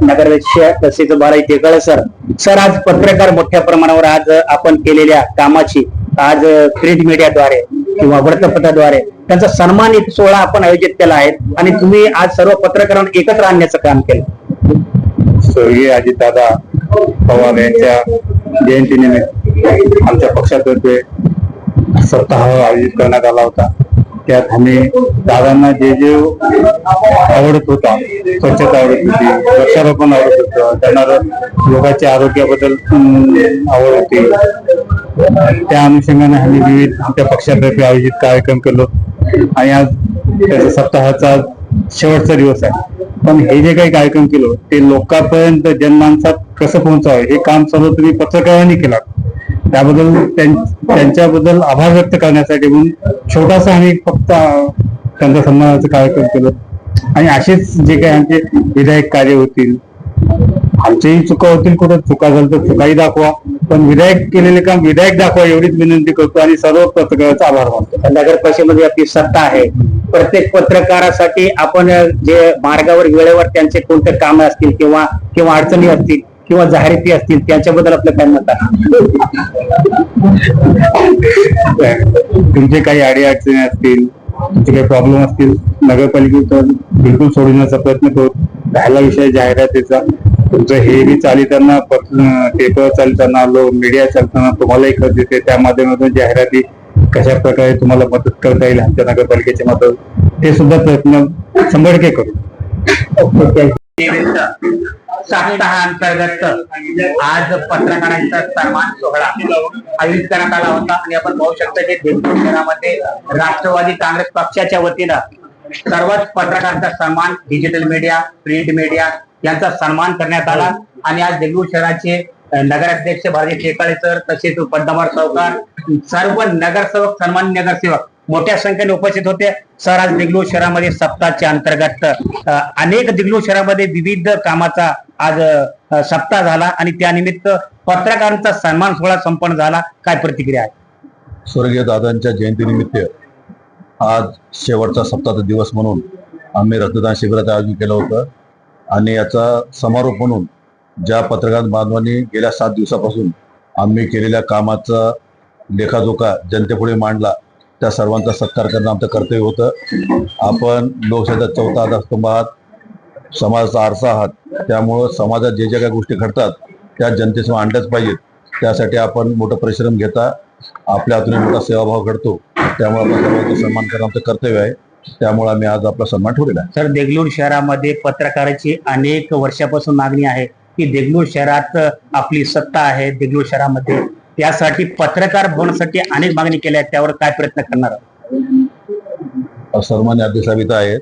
नगराध्यक्ष तसेच बाराई टेकाळे सर आज पत्रकार मोठ्या प्रमाणावर आज आपण केलेल्या कामाची आज प्रिंट मीडियाद्वारे किंवा वृत्तपत्राद्वारे त्यांचा सन्मानित सोहळा आपण आयोजित केला आहे आणि तुम्ही आज सर्व पत्रकारांना एकत्र आणण्याचं काम केलं। स्वर्गीय अजितदादा पवार यांच्या जयंतीनिमित्त आमच्या पक्षातर्फे सप्ताह आयोजित करण्यात आला होता। त्यात आम्ही दादांना जे जे आवडत होता, स्वच्छता आवडत होती, वृक्षारोपण आवडत होतं, त्यांना लोकांच्या आरोग्याबद्दल आवड होती, त्या अनुषंगाने आम्ही विविध आमच्या पक्षातर्फे आयोजित कार्यक्रम केलो आणि आज त्याचा सप्ताहाचा शेवटचा दिवस आहे। पण हे जे काही कार्यक्रम केलो ते लोकांपर्यंत जनमानसात कसं पोहोचावं हे काम सर्व तुम्ही पत्रकारांनी केलं। त्याबद्दल त्यांच्याबद्दल आभार व्यक्त करण्यासाठी म्हणून छोटासा आम्ही फक्त त्यांचा सन्मानाचा कार्यक्रम केलं आणि असेच जे काही आमचे विधायक कार्य होतील, आमच्याही चुका होतील, कुठं चुका झालं तर चुकाही दाखवा, पण विधायक केलेले काम विधायक दाखवा एवढीच विनंती करतो आणि सर्व पत्रकारांचा आभार मानतो। नगर परिषदेमध्ये आपली सत्ता आहे, प्रत्येक पत्रकारासाठी आपण जे मार्गावर वेळेवर त्यांचे कोणते काम असतील किंवा अडचणी असतील किंवा जाहिराती असतील त्यांच्याबद्दल आपलं काय मत आहे? तुमचे काही अडीअडचणी असतील, तुमचे काही प्रॉब्लेम असतील, नगरपालिकेतून बिलकुल सोडवण्याचा प्रयत्न करू। राहिला विषय जाहिरातीचा, तुमचं हे बी चालिताना पेपर चालताना मीडिया चालताना तुम्हालाही खर्च येते, त्या माध्यमातून जाहिराती कशा प्रकारे तुम्हाला मदत करता येईल आमच्या नगरपालिकेच्या मदत, ते सुद्धा प्रयत्न 100% करू। सप्ताह अंतर्गत आज पत्रकारांचा सन्मान सोहळा आयोजित करण्यात आला होता आणि आपण पाहू शकता की देगलूर शहरामध्ये राष्ट्रवादी काँग्रेस पक्षाच्या वतीनं सर्वच पत्रकारांचा सन्मान, डिजिटल मीडिया, प्रिंट मीडिया यांचा सन्मान करण्यात आला आणि आज देगलूर शहराचे नगराध्यक्ष बाराई टेकाळे सर तसेच पद्मवार सावकार सर्व नगरसेवक सन्मान्य नगरसेवक मोठ्या संख्येने उपस्थित होते। सर आज देगलूर शहरामध्ये सप्ताहाच्या अंतर्गत अनेक देगलूर शहरामध्ये विविध कामाचा आज सप्ताह झाला आणि त्यानिमित्त पत्रकारांचा सन्मान सोहळा संपन्न झाला, काय प्रतिक्रिया आहे? स्वर्गीय दादांच्या जयंतीनिमित्त आज शेवटचा सप्ताहाचा दिवस म्हणून आम्ही रक्तदान शिबिराचं आयोजन केलं होतं आणि याचा समारोप म्हणून ज्या पत्रकार बांधवांनी गेल्या 7 दिवसापासून आम्ही केलेल्या कामाचा लेखाजोखा जनतेपुढे मांडला, त्या सर्वांचा सत्कार करणं आमचं कर्तव्य होतं। आपण लोकशाहीचा 4था आधारस्तंभ आहात, समाजाचा आरसा आहात, त्यामुळं समाजात जे ज्या काही गोष्टी घडतात त्या जनतेसमोर आणल्याच पाहिजेत। त्यासाठी आपण मोठं परिश्रम घेता, आपल्या हातून मोठा सेवाभाव घडतो, त्यामुळे आपण सर्वांचा सन्मान करणं आमचं कर्तव्य आहे, त्यामुळे आम्ही आज आपला सन्मान ठेवलेला आहे। सर, देगलूर शहरामध्ये पत्रकाराची अनेक वर्षापासून मागणी आहे की देगलूर शहरात आपली सत्ता आहे, देगलूर शहरामध्ये त्यासाठी पत्रकार भवनासाठी अनेक मागणी केल्या आहेत, त्यावर काय प्रयत्न करणार? सन्मान्य अध्यक्षाभिता आहेत,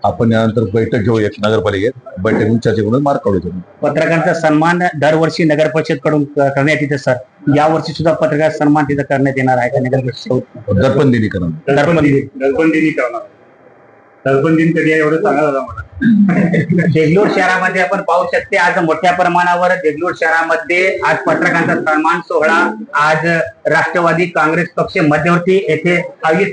आपण यानंतर बैठक घेऊ एक नगरपालिकेत, बैठकीतून चर्चा करून मार्ग काढू। पत्रकारांचा सन्मान दरवर्षी नगर परिषद कडून करण्यात येते सर, यावर्षी सुद्धा पत्रकार सन्मान तिथं करण्यात येणार आहे का? नगर परिषद दर्पण दिनी करणार, दर्पण दिन कधी आहे एवढं सांगा दादा मला। देगलूर शहरामध्ये आपण पाहू शकते आज मोठ्या प्रमाणावर देगलूर शहरामध्ये आज पत्रकारांचा सन्मान सोहळा आज राष्ट्रवादी काँग्रेस पक्ष मध्यवर्ती येथे आयोजित